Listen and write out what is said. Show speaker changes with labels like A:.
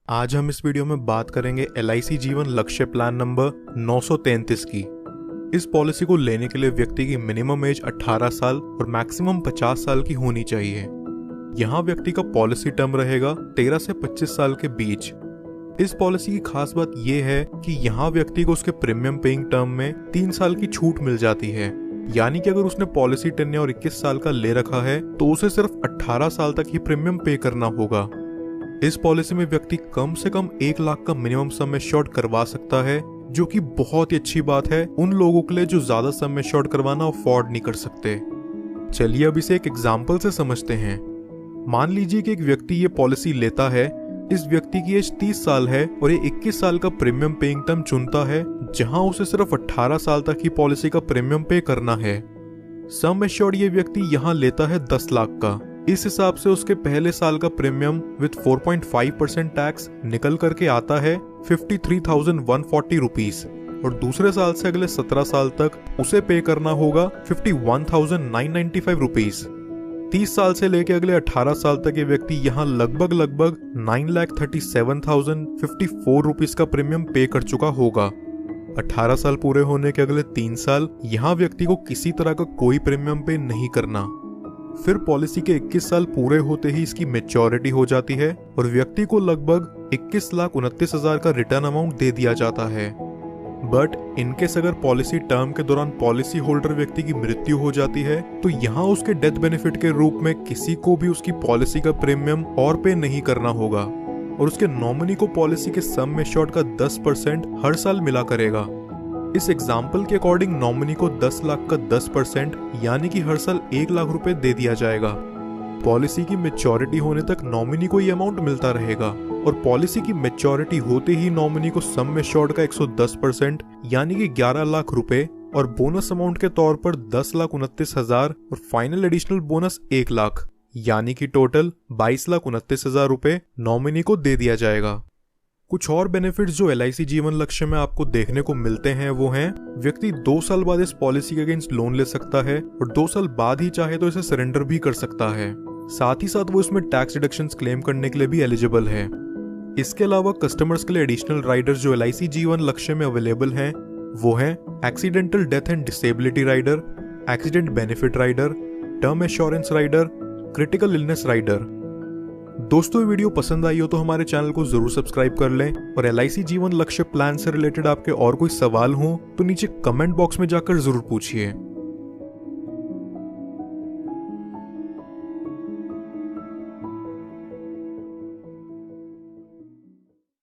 A: आज हम इस वीडियो में बात करेंगे LIC जीवन लक्ष्य प्लान नंबर 933 की। इस पॉलिसी को लेने के लिए व्यक्ति की मिनिमम एज 18 साल और मैक्सिमम 50 साल की होनी चाहिए। यहाँ व्यक्ति का पॉलिसी टर्म रहेगा 13 से 25 साल के बीच। इस पॉलिसी की खास बात यह है कि यहाँ व्यक्ति को उसके प्रीमियम पेइंग टर्म में 3 साल की छूट मिल जाती है। यानी कि अगर उसने पॉलिसी टेन्योर और 21 साल का ले रखा है तो उसे सिर्फ 18 साल तक ही प्रीमियम पे करना होगा। इस पॉलिसी में व्यक्ति कम से कम 1 लाख का मिनिमम सम एश्योर्ड करवा सकता है, जो कि बहुत ही अच्छी बात है उन लोगों के लिए जो ज्यादा सम एश्योर्ड करवाना अफोर्ड नहीं कर सकते। चलिए अब इसे एक एग्जाम्पल से समझते हैं। मान लीजिए कि एक व्यक्ति ये पॉलिसी लेता है। इस व्यक्ति की एज 30 साल है और ये 21 साल का प्रीमियम पेइंग टर्म चुनता है, जहां उसे सिर्फ 18 साल तक ही पॉलिसी का प्रीमियम पे करना है। सम एश्योर्ड ये व्यक्ति यहाँ लेता है 10 लाख का। इस हिसाब से उसके पहले साल का प्रीमियम विद 4.5% टैक्स निकल करके आता है 53,140 रुपीज और दूसरे साल से अगले 17 साल तक उसे पे करना होगा 51,995 रुपीज। 30 साल से लेके अगले 18 साल तक ये व्यक्ति यहाँ लगभग 9,37,054 रुपीज का प्रीमियम पे कर चुका होगा। 18 साल पूरे होने के अगले 3 साल यहाँ व्यक्ति को किसी तरह का कोई प्रीमियम पे नहीं करना। फिर पॉलिसी के 21 साल पूरे होते ही इसकी मैच्योरिटी हो जाती है और व्यक्ति को लगभग 21,29,000 का रिटर्न अमाउंट दे दिया जाता है। बट इनकेस अगर पॉलिसी टर्म के दौरान पॉलिसी होल्डर व्यक्ति की मृत्यु हो जाती है तो यहाँ उसके डेथ बेनिफिट के रूप में किसी को भी उसकी पॉलिसी का प्रीमियम और पे नहीं करना होगा और उसके नॉमिनी को पॉलिसी के सम एश्योर्ड का 10% हर साल मिला करेगा। इस एग्जाम्पल के अकॉर्डिंग नॉमिनी को 10 लाख का 10% यानी कि हर साल 1 लाख रुपए दे दिया जाएगा। पॉलिसी की मैच्योरिटी होने तक नॉमिनी को ये अमाउंट मिलता रहेगा और पॉलिसी की मैच्योरिटी होते ही नॉमिनी को सम एश्योर्ड का 110% यानी कि 11 लाख रुपए और बोनस अमाउंट के तौर पर 10,29,000 और फाइनल एडिशनल बोनस 1 लाख यानी कि टोटल 22,29,000 रुपए नॉमिनी को दे दिया जाएगा। कुछ और बेनिफिट्स जो LIC जीवन लक्ष्य में आपको देखने को मिलते हैं वो हैं, व्यक्ति 2 साल बाद इस पॉलिसी के अगेंस्ट लोन ले सकता है और 2 साल बाद ही चाहे तो इसे सरेंडर भी कर सकता है। साथ ही साथ वो इसमें टैक्स डिडक्शंस क्लेम करने के लिए भी एलिजिबल है। इसके अलावा कस्टमर्स के लिए एडिशनल राइडर्स जो LIC जीवन लक्ष्य में अवेलेबल हैं वो हैं accidental death and disability rider, accident benefit rider, term assurance rider, critical illness rider. दोस्तों वीडियो पसंद आई हो तो हमारे चैनल को जरूर सब्सक्राइब कर लें और LIC जीवन लक्ष्य प्लान से रिलेटेड आपके और कोई सवाल हो तो नीचे कमेंट बॉक्स में जाकर जरूर पूछिए।